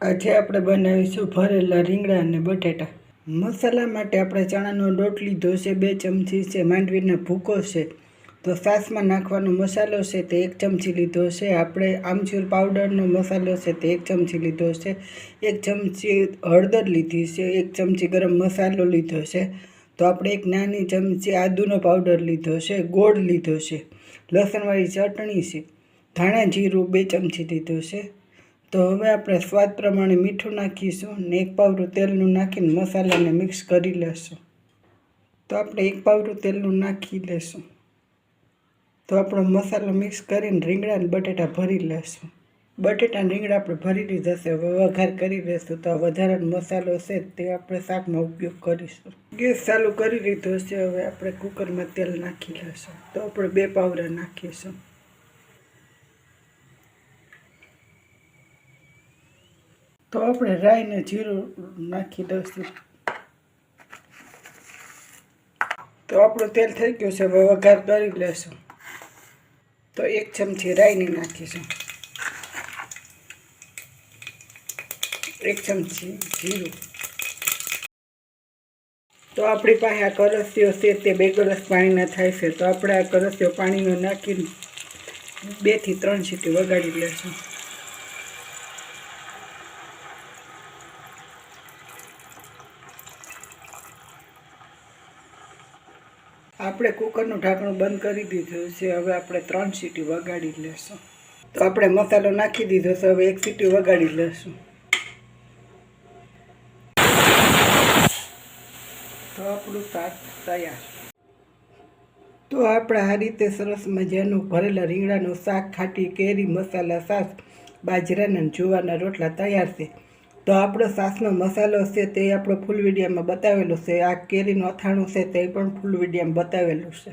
આજે આપણે બનાવીશું ભરેલા રીંગણા અને બટેટા. મસાલા માટે આપણે ચણાનો લોટ લીધો છે, 2 ચમચી છે. માંડવીનો ભૂકો છે. તો સાસમાં નાખવાનો મસાલો છે તે 1 ચમચી લીધો છે. આપણે આમચૂર પાવડરનો મસાલો છે તે 1 ચમચી લીધો છે. 1 ચમચી હળદર લીધી છે. 1 ચમચી ગરમ મસાલો લીધો છે. તો આપણે 1 નાની ચમચી આદુનો પાવડર લીધો છે. ગોળ લીધો છે. લસણવાળી ચટણી છે. ધાણા જીરું 2 ચમચી લીધો છે. તો હવે આપણે સ્વાદ પ્રમાણે મીઠું નાખીશું અને 1 પાવડું તેલનું નાખીને મસાલાને મિક્સ કરી લેશું. તો આપણે 1 પાવડું તેલનું નાખી લેશું. તો આપણો મસાલો મિક્સ કરીને રીંગણા અને બટેટા ભરી લેશું. બટેટા અને રીંગણા આપણે ભરી લીધા છે. હવે વઘાર કરી લેશું. તો વધારાનો મસાલો છે તે આપણે શાકમાં ઉપયોગ કરીશું. ગેસ ચાલુ કરી લીધો છે. હવે આપણે કુકરમાં તેલ નાખી લેશું. તો આપણે 2 પાવડા નાખીશું. તો આપણે રાઈ ને જીરું નાખી દઈશું. તો આપણું તેલ થઈ ગયું છે. હવે વઘાર કરી લેશું. તો 1 ચમચી રાઈની નાખીશું. 1 ચમચી જીરું. તો આપણી પાસે આ કરચલીઓ છે તે 2 ગ્લાસ પાણીના થાય છે. તો આપણે આ કરચલીઓ પાણીનો નાખીને 2 થી 3 સીટી વગાડી લેશું. આપણે કુકરનું ઢાંકણું બંધ કરી દીધું છે. હવે આપણે 3 સીટી વગાડી લેશું. તો આપણે મસાલો નાખી દીધો છે. હવે 1 સીટી વગાડી લેશું. તો આપણું શાક તૈયાર. તો આપણે આ રીતે સરસ મજાનું ભરેલા રીંગણાનું શાક, ખાટી કેરી, મસાલા શાક, બાજરાના જુવારના રોટલા તૈયાર છે. તો આપણો સાસનો મસાલો છે તે આપણો ફૂલ વિડીયોમાં બતાવેલો છે. આ કેરીનું અથાણું છે તે પણ ફૂલ વિડીયોમાં બતાવેલું છે.